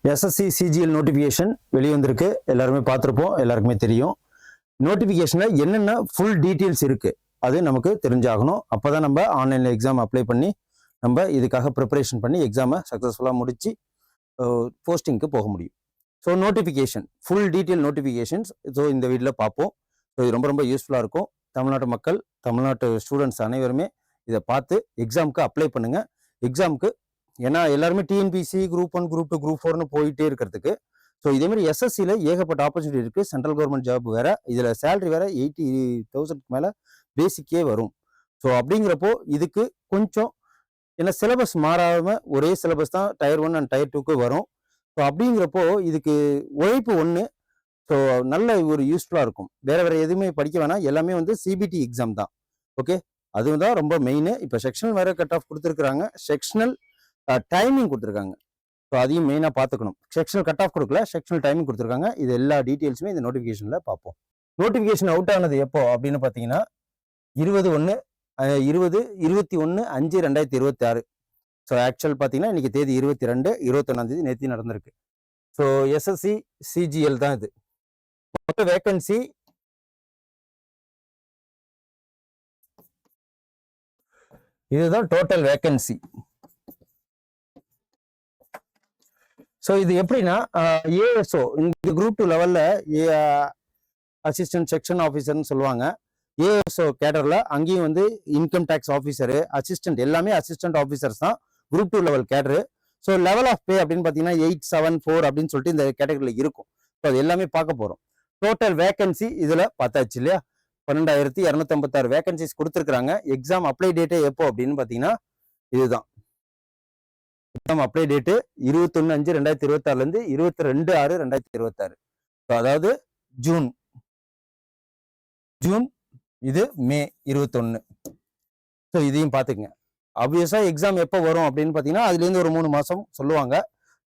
SSC CGL notification வெளியே வந்திருக்கு. எல்லாருமே பார்த்துருப்போம், எல்லாருக்குமே தெரியும். நோட்டிஃபிகேஷனில் என்னென்ன ஃபுல் டீட்டெயில்ஸ் இருக்குது அது நமக்கு தெரிஞ்சாகணும். அப்போ தான் நம்ம ஆன்லைனில் எக்ஸாம் அப்ளை பண்ணி நம்ம இதுக்காக ப்ரிப்பரேஷன் பண்ணி எக்ஸாமை சக்ஸஸ்ஃபுல்லாக முடித்து போஸ்டிங்க்கு போக முடியும். So notification full detail notifications so இந்த வீடியோவில் பார்ப்போம். ஸோ இது ரொம்ப ரொம்ப யூஸ்ஃபுல்லாக இருக்கும். தமிழ்நாட்டு மக்கள், தமிழ்நாட்டு ஸ்டூடெண்ட்ஸ் அனைவருமே இதை பார்த்து எக்ஸாமுக்கு அப்ளை பண்ணுங்கள். எக்ஸாமுக்கு ஏன்னா எல்லாருமே டிஎன்பிசி குரூப் 1 குரூப் 2 குரூப் 4னு போயிட்டே இருக்கிறதுக்கு. ஸோ இதேமாதிரி எஸ்எஸ்சியில் ஏகப்பட்ட ஆப்பர்ச்சுனிட்டி இருக்குது. சென்ட்ரல் கவர்மெண்ட் ஜாப் வேறு, இதில் சேலரி வேறு 80,000 மேலே பேசிக்கே வரும். ஸோ அப்படிங்கிறப்போ இதுக்கு கொஞ்சம் ஏன்னா சிலபஸ் மாறாமல் ஒரே சிலபஸ் தான் டயர் 1 அண்ட் டயர் 2க்கு வரும். ஸோ அப்படிங்கிறப்போ இதுக்கு உழைப்பு ஒன்று. ஸோ நல்ல ஒரு யூஸ்ஃபுல்லாக இருக்கும். வேறு எதுவுமே படிக்க வேணாம், எல்லாமே வந்து சிபிடி எக்ஸாம் தான். ஓகே, அதுதான் ரொம்ப மெயின். இப்போ செக்ஷனல் வேறு கட் ஆஃப் கொடுத்துருக்குறாங்க, செக்ஷனல் டைமிங் கொடுத்துருக்காங்க. ஸோ அதையும் மெயினாக பார்த்துக்கணும். செக்ஷனல் கட் ஆஃப் கொடுக்கல, செக்ஷனல் டைமிங் கொடுத்துருக்காங்க. இது எல்லா டீட்டெயில்ஸுமே இந்த நோட்டிஃபிகேஷனில் பார்ப்போம். நோட்டிஃபிகேஷன் அவுட் ஆனது எப்போ அப்படின்னு பார்த்தீங்கன்னா 21/5/2026. ஸோ ஆக்சுவல் பார்த்தீங்கன்னா இன்னைக்கு தேதி 22, 21 நேற்று நடந்திருக்கு. ஸோ எஸ்எஸ்சி சிஜிஎல் தான் இது. மொத்த வேக்கன்சி இதுதான் டோட்டல் வேக்கன்சி. ஸோ இது எப்படின்னா ஏஎஸ்ஓ இந்த குரூப் 2 லெவலில் அசிஸ்டன்ட் செக்ஷன் ஆஃபீஸர்னு சொல்லுவாங்க. ஏஎஸ்ஓ கேடரில் அங்கேயும் வந்து இன்கம் டேக்ஸ் ஆஃபீஸரு, அசிஸ்டன்ட் எல்லாமே அசிஸ்டன்ட் ஆஃபீஸர்ஸ் தான் group 2 level cadre. So level of pay அப்படின்னு பார்த்தீங்கன்னா 874 அப்படின்னு சொல்லிட்டு இந்த கேட்டகரியில் இருக்கும். ஸோ அது எல்லாமே பார்க்க போகிறோம். டோட்டல் வேக்கன்சி இதில் பார்த்தாச்சு இல்லையா, 12,256 வேகன்சிஸ் கொடுத்துருக்குறாங்க. எக்ஸாம் அப்ளை டேட்டே எப்போ அப்படின்னு பார்த்தீங்கன்னா இதுதான். Exam apply date 21/5/2026 22/6/2026. ஸோ அதாவது ஜூன், இது மே 21. ஸோ இதையும் பார்த்துக்குங்க. ஆப்வியஸாக எக்ஸாம் எப்போ வரும் அப்படின்னு பார்த்தீங்கன்னா அதுலேருந்து ஒரு 3 மாதம் சொல்லுவாங்க.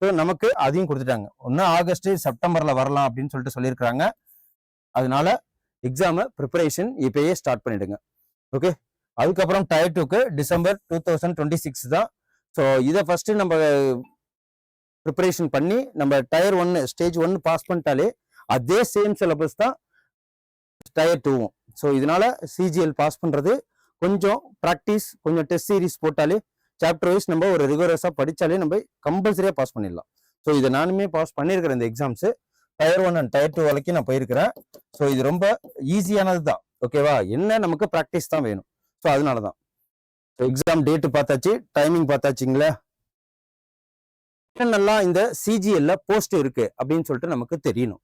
ஸோ நமக்கு அதையும் கொடுத்துட்டாங்க. ஒன்று ஆகஸ்ட் செப்டம்பரில் வரலாம் அப்படின்னு சொல்லிட்டு சொல்லியிருக்கிறாங்க. அதனால எக்ஸாமை ப்ரிப்பரேஷன் இப்பயே ஸ்டார்ட் பண்ணிடுங்க. ஓகே, அதுக்கப்புறம் டயர் 2க்கு டிசம்பர் 2026 தான். ஸோ இதை ஃபர்ஸ்ட் நம்ம ப்ரிப்பரேஷன் பண்ணி நம்ம டயர் 1 ஸ்டேஜ் 1 பாஸ் பண்ணிட்டாலே அதே சேம் சிலபஸ் தான் டயர் 2வும். ஸோ இதனால சிஜிஎல் பாஸ் பண்ணுறது கொஞ்சம் ப்ராக்டிஸ், கொஞ்சம் டெஸ்ட் சீரிஸ் போட்டாலே சாப்டர் வைஸ் நம்ம ஒரு ரிகரஸாக படித்தாலே நம்ம கம்பல்சரியாக பாஸ் பண்ணிடலாம். ஸோ இதை நானுமே பாஸ் பண்ணியிருக்கிறேன். இந்த எக்ஸாம்ஸு டயர் 1 அண்ட் டயர் 2 வரைக்கும் நான் போயிருக்கிறேன். ஸோ இது ரொம்ப ஈஸியானது தான். ஓகேவா, என்ன நமக்கு ப்ராக்டிஸ் தான் வேணும். ஸோ அதனால தான். ஸோ எக்ஸாம் டேட்டு பார்த்தாச்சு, டைமிங் பார்த்தாச்சுங்களா. என்னென்னலாம் இந்த சிஜிஎல்ல போஸ்ட் இருக்கு அப்படின்னு சொல்லிட்டு நமக்கு தெரியணும்.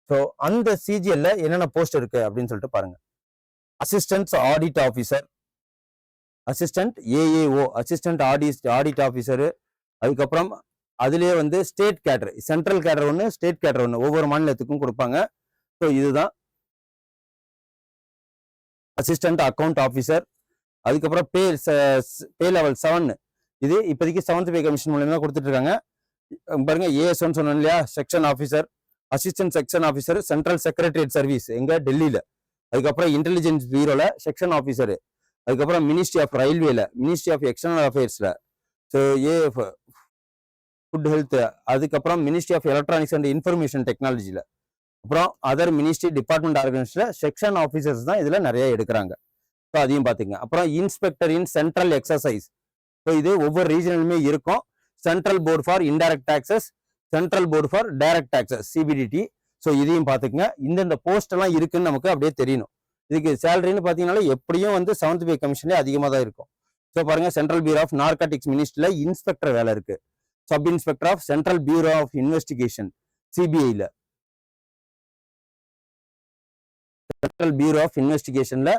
ஸோ அந்த சிஜிஎல்ல என்னென்ன போஸ்ட் இருக்கு அப்படின்னு சொல்லிட்டு பாருங்க. Assistant audit officer, assistant AAO assistant audit officer, அதுக்கப்புறம் அதுலேயே வந்து ஸ்டேட் கேடர், சென்ட்ரல் கேடர் ஒன்று, ஸ்டேட் கேடர் ஒன்று, ஒவ்வொரு மாநிலத்துக்கும் கொடுப்பாங்க. ஸோ இதுதான் அசிஸ்டன்ட் அக்கௌண்ட் ஆஃபீஸர். அதுக்கப்புறம் பே லெவல் 7, இது இப்போதைக்கு 7th பே கமிஷன் மூலமா கொடுத்துட்டு இருக்காங்க. பாருங்க, ஏஎஸ்ஓன்னு சொன்னோம் இல்லையா, section officer, assistant section officer, central secretariat service எங்க டெல்லியில. அதுக்கப்புறம் இன்டெலிஜென்ஸ் பியூரோல செக்ஷன் ஆஃபீஸரு, அதுக்கப்புறம் மினிஸ்ட்ரி ஆஃப் ரயில்வேல, மினிஸ்ட்ரி ஆஃப் எக்ஸ்டர்னல் அஃபேர்ஸ்ல, ஸோ ஏஎஃப் ஃபுட் ஹெல்த், அதுக்கப்புறம் ministry of electronics and information டெக்னாலஜில, அப்புறம் அதர் மினிஸ்ட்ரி டிபார்ட்மெண்ட் ஆர்கனைஸ்ல செக்ஷன் ஆஃபீஸர்ஸ் தான் இதுல நிறைய எடுக்கிறாங்க. ஸோ அதையும் பார்த்துங்க. அப்புறம் inspector in central excise, so இது ஒவ்வொரு ரீஜனலுமே இருக்கும். Central board for indirect taxes, central board for direct taxes CBDT. So இதையும் பார்த்துக்குங்க. இந்தந்த போஸ்ட் எல்லாம் இருக்குன்னு நமக்கு அப்படியே தெரியணும். இதுக்கு சேலரின்னு பார்த்தீங்கன்னா எப்படியும் வந்து 7th பே கமிஷன்லேயே அதிகமாக தான் இருக்கும். ஸோ பாருங்க, சென்ட்ரல் பியூரோ ஆஃப் நார்காட்டிக்ஸ் மினிஸ்ட்ரியில் இன்ஸ்பெக்டர் வேலை இருக்கு. Sub inspector of central bureau of investigation சிபிஐல, சென்ட்ரல் பியூரோ ஆஃப் இன்வெஸ்டிகேஷன்ல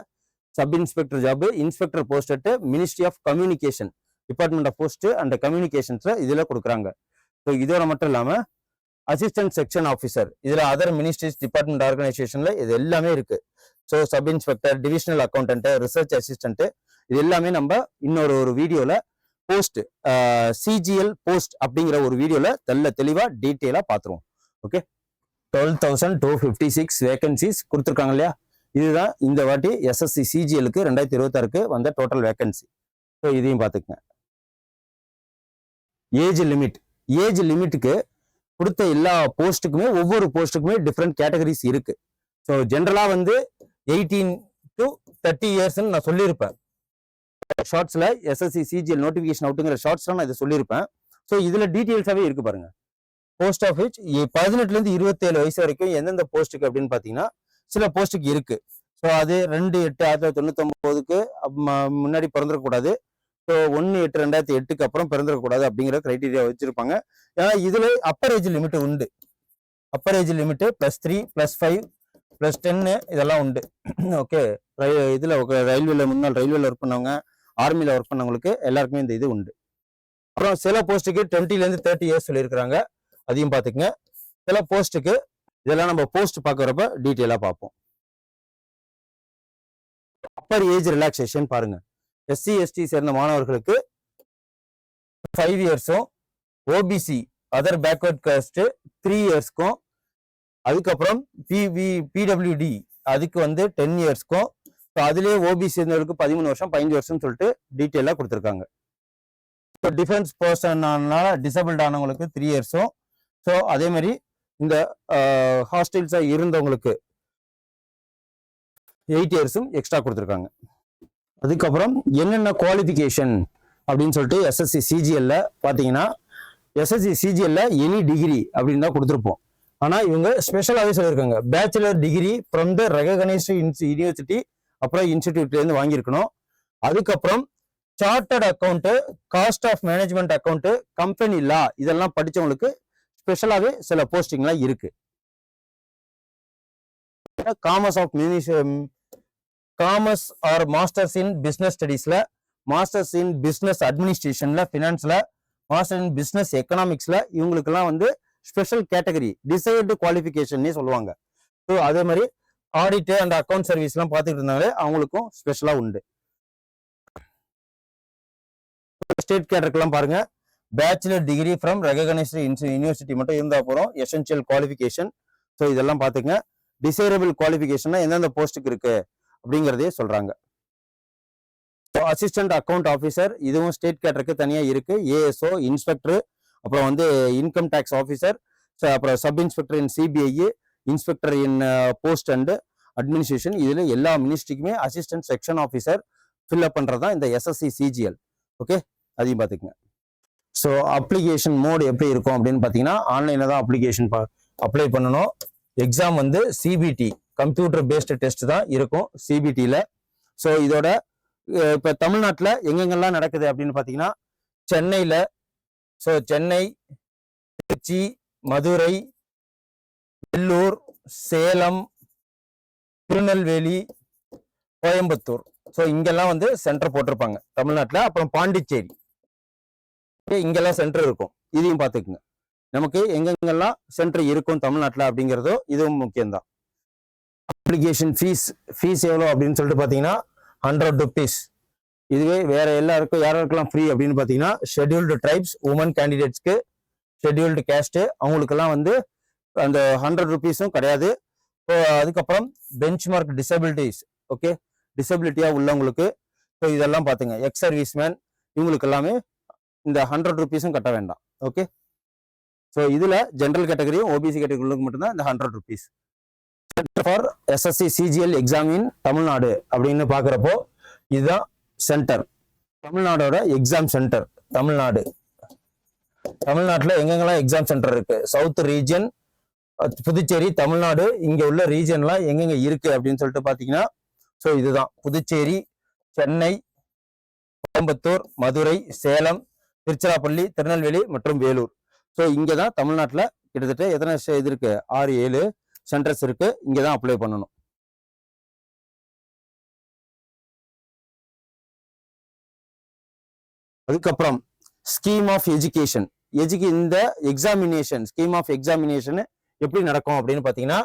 sub inspector job, inspector post at ministry of communication, department of post and கம்யூனிகேஷன்ஸ்ல இதுல கொடுக்குறாங்க. ஸோ இதோட மட்டும் இல்லாம அசிஸ்டன்ட் செக்ஷன் ஆஃபீஸர், இதுல அதர் மினிஸ்ட்ரிஸ் டிபார்ட்மெண்ட் ஆர்கனைசேஷன்ல இது எல்லாமே இருக்கு. So sub inspector, divisional accountant, research assistant, இது எல்லாமே நம்ம இன்னொரு வீடியோல போஸ்ட் சிஜிஎல் போஸ்ட் அப்படிங்கிற ஒரு வீடியோல தெளிவா டீட்டெயிலா பார்த்துருவோம். ஓகே, 12,256 வேகன்சிஸ் கொடுத்துருக்காங்க இல்லையா. இதுதான் இந்த வாட்டி எஸ்எஸ்சி சிஜிஎலுக்கு 2026க்கு வந்த டோட்டல் வேகன்சி. ஸோ இதையும் பார்த்துக்குங்க. ஏஜ் லிமிட்டுக்கு கொடுத்த எல்லா போஸ்ட்டுக்குமே ஒவ்வொரு போஸ்ட்டுக்குமே டிஃப்ரெண்ட் கேட்டகரிஸ் இருக்கு. ஸோ ஜென்ரலா வந்து 18 to 30 இயர்ஸ்ன்னு நான் சொல்லியிருப்பேன் ஷார்ட்ஸ்ல. எஸ்எஸ்சி சிஜிஎல் நோட்டிபிகேஷன் அவுட்டுங்கிற ஷார்ட்ஸ்ல நான் இதை சொல்லியிருப்பேன். ஸோ இதுல டீட்டெயில்ஸாவே இருக்கு பாருங்க. போஸ்ட் ஆஃபீஸ் 18ல இருந்து 27 வயசு வரைக்கும் எந்தெந்த போஸ்ட்டுக்கு அப்படின்னு பாத்தீங்கன்னா சில போஸ்ட்டுக்கு இருக்கு. ஸோ அது 2/8/1999க்கு முன்னாடி பிறந்திருக்கக்கூடாது. ஸோ 1/8/2008க்கு அப்புறம் பிறந்திருக்கக்கூடாது அப்படிங்கிற கிரைட்டீரியா வச்சிருப்பாங்க. ஏன்னா இதுல அப்பர் ஏஜ் லிமிட் உண்டு. அப்பர் ஏஜ் லிமிட் +3 +5 +10 இதெல்லாம் உண்டு. ஓகே, இதுல ரயில்வேல முன்னாள் ரயில்வேல ஒர்க் பண்ணவங்க, ஆர்மில ஒர்க் பண்ணவங்களுக்கு எல்லாருக்குமே இந்த இது உண்டு. அப்புறம் சில போஸ்ட்டுக்கு 20ல இருந்து 30 இயர்ஸ் சொல்லியிருக்கிறாங்க, அதையும் பார்த்துக்குங்க. சில போஸ்ட்டுக்கு இதெல்லாம் நம்ம போஸ்ட் பார்க்கறப்ப டீட்டெயிலா பார்ப்போம். அப்பர் ஏஜ் ரிலாக்ஸேஷன் பாருங்க. எஸ்சி எஸ்டி சேர்ந்த மாணவர்களுக்கு 5 இயர்ஸும், ஓபிசி அதர் பேக்வர்ட் காஸ்ட் 3 இயர்ஸ்க்கும், அதுக்கப்புறம் பிடபிள்யூடி அதுக்கு வந்து 10 இயர்ஸ்க்கும், அதுலேயே ஓபிசி சேர்ந்தவர்களுக்கு 13 வருஷம் 15 வருஷம் சொல்லிட்டு டீட்டெயிலாக கொடுத்துருக்காங்க. இப்போ டிஃபென்ஸ் பர்சன் ஆனால டிசபிள்ட் ஆனவங்களுக்கு 3 இயர்ஸும், ஸோ அதே மாதிரி இந்த ஹாஸ்டல்ஸா இருந்தவங்களுக்கு 8 இயர்ஸும் எக்ஸ்ட்ரா கொடுத்துருக்காங்க. அதுக்கப்புறம் என்னென்ன குவாலிஃபிகேஷன் அப்படின்னு சொல்லிட்டு எஸ்எஸ்சி சிஜிஎல்ல பார்த்தீங்கன்னா, எஸ்எஸ்சி சிஜிஎல்ல எனி டிகிரி அப்படின்னு தான் கொடுத்துருப்போம். ஆனால் இவங்க ஸ்பெஷலாகவே சொல்லியிருக்காங்க, bachelor degree from the recognised university அப்புறம் இன்ஸ்டிடியூட்லேருந்து வாங்கியிருக்கணும். அதுக்கப்புறம் chartered accountant, cost of management accountant, company law இதெல்லாம் படித்தவங்களுக்கு ஸ்பெஷலாகவே சில போஸ்டிங்லாம் இருக்கு. Commerce or masters in business ஸ்டடீஸ்ல, மாஸ்டர்ஸ் இன் பிஸ்னஸ் அட்மினிஸ்ட்ரேஷன்ல, ஃபினான்ஸ்ல, மாஸ்டர் இன் பிஸ்னஸ் எக்கனாமிக்ஸ்ல இவங்களுக்குலாம் வந்து ஸ்பெஷல் கேட்டகரி டிசைர்டு குவாலிஃபிகேஷன்னே சொல்லுவாங்க. ஸோ அதே மாதிரி ஆடிட் அண்ட் அக்கௌண்ட் சர்வீஸ்லாம் பார்த்துக்கிட்டு இருந்தாலே அவங்களுக்கும் ஸ்பெஷலாக உண்டு. ஸ்டேட் கேட்டருக்கெல்லாம் பாருங்க, bachelor degree from recognised university மட்டும் இருந்தால் போகிறோம், எசென்ஷியல் குவாலிஃபிகேஷன். ஸோ இதெல்லாம் பார்த்துங்க. டிசைரபிள் குவாலிஃபிகேஷன்னா எந்தெந்த போஸ்ட்டுக்கு இருக்கு அப்படிங்கிறதே சொல்றாங்க. அசிஸ்டன்ட் அக்கௌண்ட் ஆஃபீஸர் இதுவும் ஸ்டேட் கேட்டருக்கு தனியாக இருக்கு. ஏஎஸ்ஓ, இன்ஸ்பெக்டர், அப்புறம் வந்து இன்கம் டேக்ஸ் ஆஃபீஸர், அப்புறம் sub inspector in CBI, inspector in post and administration. இதுல எல்லா மினிஸ்ட்ரிக்குமே அசிஸ்டன்ட் செக்ஷன் ஆஃபீஸர் ஃபில்அப் பண்றதுதான் இந்த எஸ்எஸ்சி சிஜிஎல். ஓகே, அதையும் பார்த்துக்குங்க. ஸோ அப்ளிகேஷன் மோட் எப்படி இருக்கும் அப்படின்னு பார்த்தீங்கன்னா, ஆன்லைனில் தான் அப்ளிகேஷன் அப்ளை பண்ணணும். எக்ஸாம் வந்து சிபிடி கம்ப்யூட்டர் பேஸ்டு டெஸ்ட் தான் இருக்கும் சிபிடியில். ஸோ இதோட இப்போ தமிழ்நாட்டில் எங்கெங்கெல்லாம் நடக்குது அப்படின்னு பார்த்தீங்கன்னா, சென்னையில், ஸோ சென்னை, திருச்சி, மதுரை, வெள்ளூர், சேலம், திருநெல்வேலி, கோயம்புத்தூர், ஸோ இங்கெல்லாம் வந்து சென்டர் போட்டிருப்பாங்க தமிழ்நாட்டில். அப்புறம் பாண்டிச்சேரி, இங்கெல்லாம் சென்டர் இருக்கும். இதையும் பார்த்துக்குங்க. நமக்கு எங்கெங்கெல்லாம் சென்டர் இருக்கும் தமிழ்நாட்டில் அப்படிங்கிறதோ இதுவும் முக்கியம்தான். அப்ளிகேஷன் ஃபீஸ் எவ்வளோ அப்படின்னு சொல்லிட்டு பார்த்தீங்கன்னா 100 rupees. இதுவே வேற எல்லாருக்கும் யாருக்கெல்லாம் ஃப்ரீ அப்படின்னு பார்த்தீங்கன்னா, ஷெட்யூல்டு ட்ரைப்ஸ் உமன் கேண்டிடேட்ஸ்க்கு, ஷெட்யூல்டு கேஸ்ட்டு அவங்களுக்கெல்லாம் வந்து அந்த 100 rupeesம் கிடையாது. அதுக்கப்புறம் பெஞ்ச்மார்க் டிசபிலிட்டிஸ், ஓகே, டிசபிலிட்டியா உள்ளவங்களுக்கு, ஸோ இதெல்லாம் பார்த்துங்க. எக்ஸ் சர்வீஸ்மேன் இவங்களுக்கு எல்லாமே இந்த 100 rupeesம் கட்ட வேண்டாம். ஓகே, ஸோ இதுல ஜென்ரல் கேட்டகரியும் ஓபிசி கேட்டகரிகளுக்கு மட்டும்தான் இந்த 100 rupees. For SSC CGL exam இன் தமிழ்நாடு அப்படின்னு பாக்குறப்போ இதுதான் சென்டர், தமிழ்நாடோட எக்ஸாம் சென்டர். தமிழ்நாட்டுல எங்கெங்கெல்லாம் எக்ஸாம் சென்டர் இருக்கு, சவுத் ரீஜன், புதுச்சேரி, தமிழ்நாடு, இங்க உள்ள ரீஜன்லாம் எங்கெங்க இருக்கு அப்படின்னு சொல்லிட்டு பாத்தீங்கன்னா, ஸோ இதுதான் புதுச்சேரி, சென்னை, கோயம்புத்தூர், மதுரை, சேலம், திருச்சிராப்பள்ளி, திருநெல்வேலி மற்றும் வேலூர். ஸோ இங்கதான் தமிழ்நாட்டுல கிட்டத்தட்ட எத்தனை இது இருக்கு, 6-7 சென்டர்ஸ் இருக்கு. இங்கதான் அப்ளை பண்ணணும். அதுக்கப்புறம் ஸ்கீம் ஆஃப் எஜுகேஷன், இந்த எக்ஸாமினேஷன் ஸ்கீம் ஆஃப் எக்ஸாமினேஷன் எப்படி நடக்கும் அப்படின்னு பாத்தீங்கன்னா,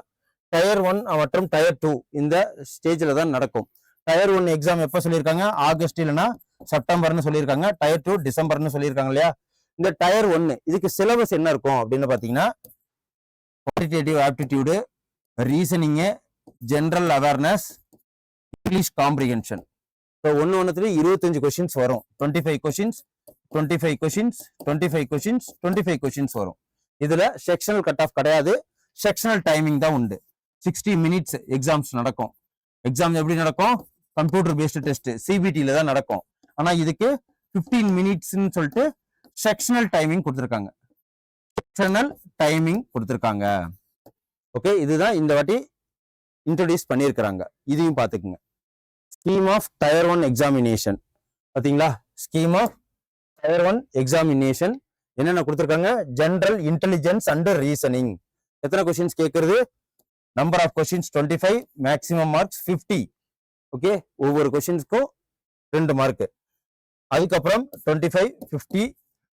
டயர் 1 மற்றும் டயர் 2 இந்த ஸ்டேஜ்ல தான் நடக்கும். டயர் 1 எக்ஸாம் எப்ப சொல்லியிருக்காங்க, ஆகஸ்ட் இல்லைன்னா செப்டம்பர்னு சொல்லியிருக்காங்க. டயர் 2 டிசம்பர்னு சொல்லியிருக்காங்க இல்லையா. இந்த டயர் 1 இதுக்கு சிலபஸ் என்ன இருக்கும் அப்படின்னு பாத்தீங்கன்னா, quantitative aptitude, reasoning, general awareness, English comprehension. So ஒன்றுத்துலேயும் 25 கொஸ்டின்ஸ் வரும். 25 கொஸ்டின்ஸ் 25 கொஸ்டின்ஸ் 25 கொஸ்டின்ஸ் 25 கொஸ்டின்ஸ் வரும். இதுல செக்ஷனல் கட் ஆஃப் கிடையாது, செக்ஷனல் டைமிங் தான் உண்டு. 60 மினிட்ஸ் எக்ஸாம்ஸ் நடக்கும். எக்ஸாம் எப்படி நடக்கும்? கம்ப்யூட்டர் பேஸ்டு டெஸ்ட் சிபிடில தான் நடக்கும். ஆனா இதுக்கு 15 மினிட்ஸ்ன்னு சொல்லிட்டு செக்ஷனல் டைமிங் கொடுத்துருக்காங்க. செக்ஷனல் டைமிங் கொடுத்துருக்காங்க. ஓகே, இதுதான் இந்த வாட்டி இன்ட்ரோடியூஸ் பண்ணியிருக்கிறாங்க. இதையும் பார்த்துக்குங்க. ஸ்கீம் ஆஃப் டயர் 1 எக்ஸாமினேஷன் பார்த்தீங்களா? ஸ்கீம் ஆஃப் டயர் 1 எக்ஸாமினேஷன் என்னென்ன கொடுத்துருக்காங்க? General intelligence and reasoning. எத்தனை கொஸ்டின்ஸ் கேட்கறது? Number of questions 25, maximum marks 50. Okay, ஒவ்வொரு கொஸ்டின்ஸ்க்கும் 2 மார்க். அதுக்கப்புறம் 25, 50.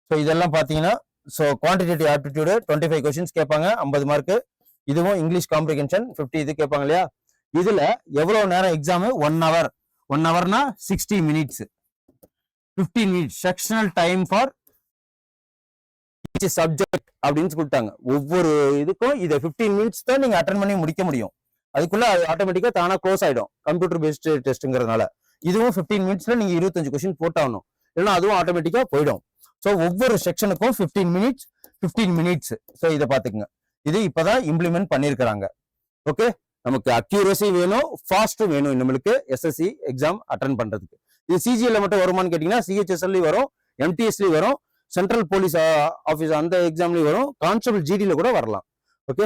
ஸோ இதெல்லாம் பார்த்தீங்கன்னா, ஸோ குவான்டிடேட்டிவ் ஆப்டிடியூடு 25 கொஸ்டின்ஸ் கேட்பாங்க, 50 மார்க். இதுவும் இங்கிலீஷ் காம்ப்ரிஹென்ஷன் 50 இது கேட்பாங்க இல்லையா? இதுல எவ்வளவு நேரம் exam? 1 hour. 1 hourனா 60 minutes. 15 minutes sectional time for subject அப்படின்னு சொல்லிட்டாங்க. ஒவ்வொரு இதுக்கும் இதை 15 மினிட்ஸ் தான் நீங்க அட்டன் பண்ணி முடிக்க முடியும். அதுக்குள்ள அது ஆட்டோமேட்டிக்கா தானா க்ளோஸ் ஆயிடும், கம்ப்யூட்டர் பேஸ்டு டெஸ்ட்ங்கிறதுனால. இதுவும் 15 மினிட்ஸ்ல நீங்க 25 கொஸ்டின் போட்டாகணும், இல்லைன்னா அதுவும் ஆட்டோமேட்டிக்கா போயிடும். ஸோ ஒவ்வொரு செக்ஷனுக்கும் 15 மினிட்ஸ் 15 மினிட்ஸ். ஸோ இதை பார்த்துக்குங்க. இது இப்பதான் இம்ப்ளிமெண்ட் பண்ணியிருக்கிறாங்க. ஓகே, நமக்கு அக்யூரசி வேணும், ஃபாஸ்ட்டும் வேணும் நம்மளுக்கு எஸ்எஸ்சி எக்ஸாம் அட்டன் பண்றதுக்கு. இது சிஜிஎல்ல மட்டும் வருமானு கேட்டீங்கன்னா சிஹெச்எஸ்எல்லையும் வரும், எம்டிஎஸ்லயும் வரும், சென்ட்ரல் போலீஸ் ஆஃபீஸ் அந்த எக்ஸாம்லயும் வரும், கான்ஸ்டபிள் ஜிடில கூட வரலாம். ஓகே,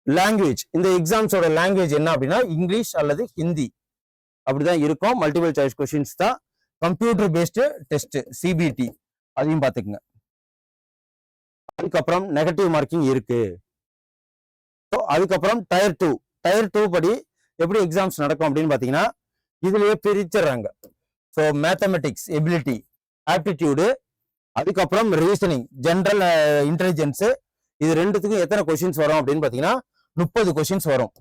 லாங்குவேஜ், இந்த எக்ஸாம்ஸோட லாங்குவேஜ் என்ன அப்படின்னா இங்கிலீஷ் அல்லது ஹிந்தி அப்படிதான் இருக்கும். மல்டிபிள் சாய்ஸ் கொஸ்டின்ஸ் தான். கம்ப்யூட்டர் பேஸ்டு டெஸ்ட் சிபிடி, அதையும் பார்த்துக்குங்க. அதுக்கப்புறம் நெகட்டிவ் மார்க்கிங் இருக்கு. அதுக்கப்புறம் டயர் 2. டயர் 2 படி எப்படி எக்ஸாம்ஸ் நடக்கும் அப்படின்னு பாத்தீங்கன்னா, இதுலயே பிரிச்சிடறாங்க. ஸோ மேத்தமெட்டிக்ஸ் எபிலிட்டி, ஆப்டிடியூடு, அதுக்கப்புறம் ரீசனிங், ஜெனரல் இன்டெலிஜென்ஸ். இது ரெண்டுத்துக்கும் எத்தனை கொஸ்டின்ஸ் வரும் அப்படின்னு பாத்தீங்கன்னா 30 கொஸ்டின்ஸ் வரும்.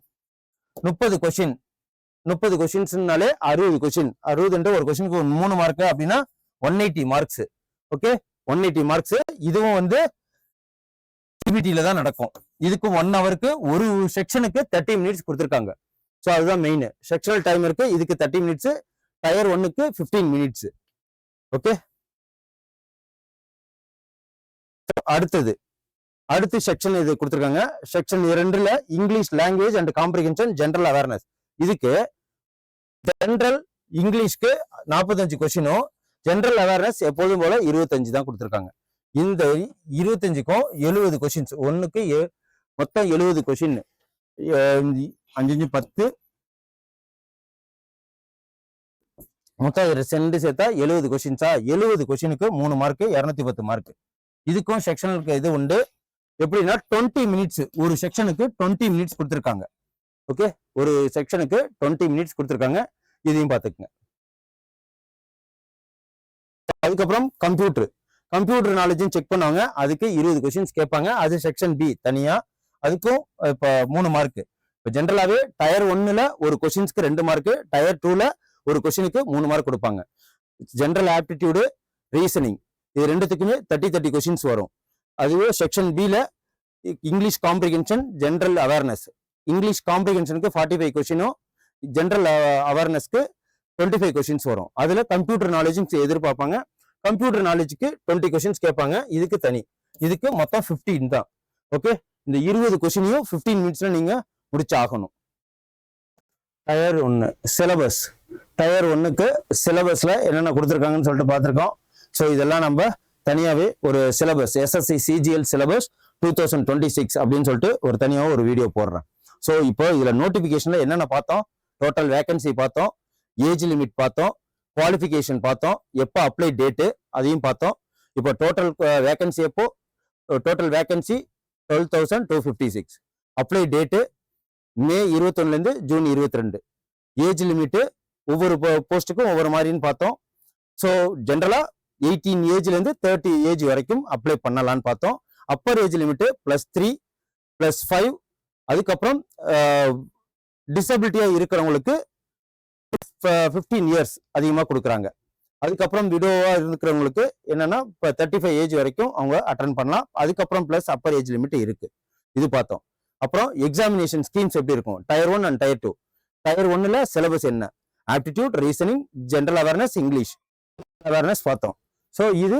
30 கொஸ்டின் 30 கொஸ்டின்ஸ்னாலே 60 கொஸ்டின். 60 ஒரு கொஸ்டினுக்கு 3 மார்க் அப்படின்னா 180 மார்க்ஸ். Okay, 180 marks. இதுவும் வந்து சிபிடில தான் நடக்கும். இதுக்கு 1 ஹவருக்கு ஒரு செக்ஷனுக்கு 30 மினிட்ஸ் கொடுத்துருக்காங்க. ஸோ அதுதான் மெயின். செக்ஷனல் டைம் இருக்கு, இதுக்கு 30 மினிட்ஸ். டயர் 1க்கு 15 மினிட்ஸ். ஓகே, அடுத்து செக்ஷன் இது கொடுத்துருக்காங்க. செக்ஷன் 2ல English language and comprehension general awareness. இதுக்கு ஜெனரல் இங்கிலீஷ்க்கு 45 கொஸ்டினும், ஜெனரல் அவேர்னஸ் எப்போதும் போல 25 தான் கொடுத்துருக்காங்க. இந்த 25க்கும் 70 கொஸ்டின்ஸ். ஒன்னுக்கு மொத்தம் 70 கொஸ்டின். 5 10 மொத்தம் 2 சேர்த்தா 70 கொஸ்டின்ஸா? 70 கொஸ்டினுக்கு 3 மார்க், 210 மார்க். இதுக்கும் செக்ஷனுக்கு இது உண்டு. எப்படின்னா 20 மினிட்ஸ், ஒரு செக்ஷனுக்கு 20 மினிட்ஸ் கொடுத்துருக்காங்க. ஓகே, ஒரு செக்ஷனுக்கு 20 மினிட்ஸ் கொடுத்துருக்காங்க. இதையும் பார்த்துக்குங்க. அதுக்கப்புறம் கம்ப்யூட்டர் நாலேஜும் செக் பண்ணுவாங்க. அதுக்கு 20 கொஸ்டின்ஸ் கேட்பாங்க. அது செக்ஷன் பி தனியா. அதுக்கும் இப்போ 3 மார்க். இப்போ ஜென்ரலாவே டயர் 1ல ஒரு கொஸ்டின்ஸ்க்கு 2 மார்க், டயர் 2ல ஒரு கொஸ்டினுக்கு 3 மார்க் கொடுப்பாங்க. ஜெனரல் ஆப்டிடியூடு, ரீசனிங், இது ரெண்டுத்துக்குமே 30 கொஸ்டின்ஸ் வரும். அதுவே செக்ஷன் பில English comprehension, general awareness. English காம்ப்ரிஹென்ஷனுக்கு 45 கொஸ்டினும், ஜெனரல் அவேர்னஸ்க்கு 25 கொஸ்டின்ஸ் வரும். அதுல கம்ப்யூட்டர் நாலேஜும் எதிர்பார்ப்பாங்க. கம்ப்யூட்டர் நாலேஜுக்கு 20 கொஸ்டின்ஸ் கேட்பாங்க. இதுக்கு தனி. இதுக்கு மொத்தம் 15 தான். ஓகே, இந்த 20 கொஸ்டினையும் 15 மினிட்ஸ்ல நீங்க முடிச்சாகணும். Tyre 1 syllabus. டயர் 1க்கு சிலபஸ்ல என்னென்ன கொடுத்துருக்காங்கன்னு சொல்லிட்டு பார்த்துருக்கோம். ஸோ இதெல்லாம் நம்ம தனியாவே ஒரு சிலபஸ், எஸ்எஸ்சி சிஜிஎல் சிலபஸ் 2026 அப்படின்னு சொல்லிட்டு ஒரு தனியாக ஒரு வீடியோ போடுறேன். ஸோ இப்போ இதுல நோட்டிபிகேஷன்ல என்னென்ன பார்த்தோம்? டோட்டல் வேகன்சி பார்த்தோம், ஏஜ் லிமிட் பார்த்தோம், குவாலிஃபிகேஷன் பார்த்தோம், எப்போ அப்ளை டேட்டு அதையும் பார்த்தோம். இப்போ டோட்டல் வேகன்சி எப்போ? Total vacancy 12,256. அப்ளை டேட்டு மே 21லேருந்து ஜூன் 22. ஏஜ் லிமிட்டு ஒவ்வொரு போஸ்ட்டுக்கும் ஒவ்வொரு மாதிரின்னு பார்த்தோம். ஸோ ஜென்ரலா 18 ஏஜ்லேருந்து 30 ஏஜ் வரைக்கும் அப்ளை பண்ணலான்னு பார்த்தோம். Upper age limit +3 +5. அதுக்கப்புறம் டிசபிலிட்டியா இருக்கிறவங்களுக்கு 15 இயர்ஸ் அதிகமாக கொடுக்குறாங்க. அதுக்கப்புறம் விடோவா இருக்கிறவங்களுக்கு என்னன்னா இப்போ 35 ஏஜ் வரைக்கும் அவங்க அட்டன் பண்ணலாம். அதுக்கப்புறம் பிளஸ் அப்பர் ஏஜ் லிமிட் இருக்கு. இது பார்த்தோம். அப்புறம் எக்ஸாமினேஷன் ஸ்கீம்ஸ் எப்படி இருக்கும்? Tier 1 and tier 2. டயர் 1ல சிலபஸ் என்ன? Aptitude, reasoning, general awareness, English awareness பார்த்தோம். ஸோ இது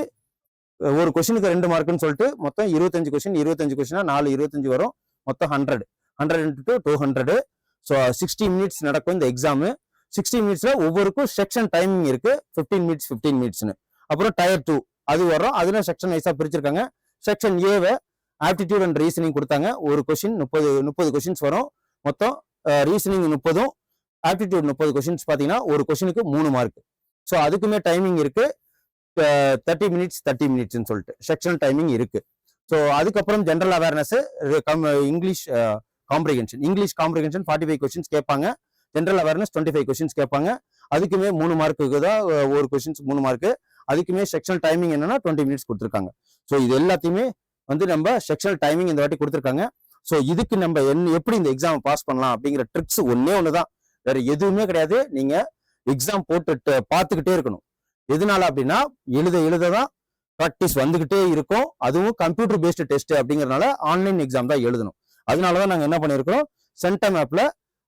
ஒரு கொஸ்டினுக்கு 2 மார்க்குன்னு சொல்லிட்டு மொத்தம் 25 கொஸ்டின், 25 கொஸ்டினா 4 25 வரும், மொத்தம் 100 into 200. ஸோ 60 மினிட்ஸ் நடக்கும் இந்த எக்ஸாமு. 60 மினிட்ஸ்ல ஒவ்வொருக்கும் செக்ஷன் டைமிங் இருக்கு, 15 மினிட்ஸ் 15 மினிட்ஸ்னு. அப்புறம் டயர் 2 அது வரும், அதுல செக்ஷன் வைஸா பிரிச்சிருக்காங்க. செக்ஷன் ஏவை ஆப்டிடியூட் அண்ட் ரீசனிங் கொடுத்தாங்க. ஒரு கொஸ்டின் 30 கொஸ்டின்ஸ் வரும், மொத்தம் ரீசனிங் 30, ஆப்டிடியூட் 30 கொஸ்டின்ஸ் பார்த்தீங்கன்னா ஒரு கொஸ்டினுக்கு 3 மார்க். ஸோ அதுக்குமே டைமிங் இருக்கு, 30 மினிட்ஸ் 30 மினிட்ஸ்னு சொல்லிட்டு செக்ஷன் டைமிங் இருக்கு. ஸோ அதுக்கப்புறம் general awareness, English comprehension 45 questions கேட்பாங்க. ஜென்ரல் அவேர்னஸ் 25 கொஸ்டின்ஸ் கேட்பாங்க. அதுக்குமே 3 மார்க்குக்கு தான் ஒரு கொஸ்டின்ஸ் 3 மார்க்கு. அதுக்குமே செக்ஷன் டைமிங் என்னன்னா 20 மினிட்ஸ் கொடுத்துருக்காங்க. ஸோ இது எல்லாத்தையுமே வந்து நம்ம செக்ஷனல் டைமிங் இந்த வாட்டி கொடுத்துருக்காங்க. ஸோ இதுக்கு நம்ம எப்படி இந்த எக்ஸாம் பாஸ் பண்ணலாம் அப்படிங்கிற ட்ரிக்ஸ் ஒண்ணு தான், வேற எதுவுமே கிடையாது. நீங்க எக்ஸாம் போட்டு பார்த்துக்கிட்டே இருக்கணும். எதனால அப்படின்னா எழுததான் ப்ராக்டிஸ் வந்துகிட்டே இருக்கும். அதுவும் கம்ப்யூட்டர் பேஸ்டு டெஸ்ட் அப்படிங்கறதுனால ஆன்லைன் எக்ஸாம் தான் எழுதணும். அதனாலதான் நாங்க என்ன பண்ணிருக்கிறோம், சென்டம் ஆப்ல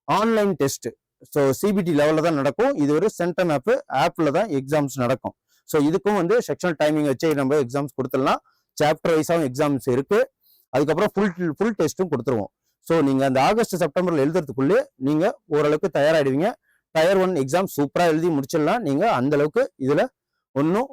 ஆன்லைன் டெஸ்ட். ஸோ சிபிடி லெவல்ல தான் நடக்கும். இது ஒரு சென்டம் ஆப்ல தான் எக்ஸாம்ஸ் நடக்கும். ஸோ இதுக்கும் வந்து செக்ஷனல் டைமிங் வச்சு நம்ம எக்ஸாம்ஸ் கொடுத்துடலாம். சாப்டர் வைஸாவும் எக்ஸாம்ஸ் இருக்கு. அதுக்கப்புறம் ஃபுல் டெஸ்ட்டும் கொடுத்துருவோம். ஸோ நீங்க அந்த ஆகஸ்ட் செப்டம்பர்ல எழுதுறதுக்குள்ளே நீங்க ஓரளவுக்கு தயாராயிடுவீங்க. டயர் 1 எக்ஸாம் சூப்பரா எழுதி முடிச்சிடலாம். நீங்க அந்த அளவுக்கு இதுல ஒன்றும்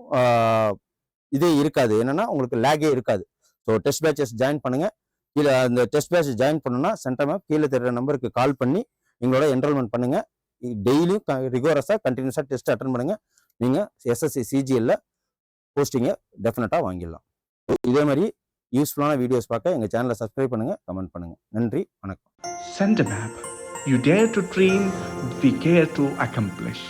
இதே இருக்காது, என்னன்னா உங்களுக்கு லேகே இருக்காது. ஸோ டெஸ்ட் பேட்சஸ் ஜாயின் பண்ணுங்க. கீழே அந்த டெஸ்ட் பேட்ச் ஜாயின் பண்ணணும்னா சென்டம் ஆப் கீழே தெரியுற நம்பருக்கு கால் பண்ணி எங்களோட என்ரோல்மெண்ட் பண்ணுங்க. டெய்லியும் ரிகோரஸா கண்டினியூஸா டெஸ்ட் அட்டன் பண்ணுங்க. நீங்க எஸ்எஸ்சி சிஜிஎல்ல போஸ்டிங்கை டெஃபினட்டா வாங்கிடலாம். இதே மாதிரி யூஸ்ஃபுல்லான வீடியோஸ் பார்க்க எங்க சேனலை சப்ஸ்கிரைப் பண்ணுங்க, கமெண்ட் பண்ணுங்க. நன்றி, வணக்கம். Centum app. You dare to dream, we care to accomplish.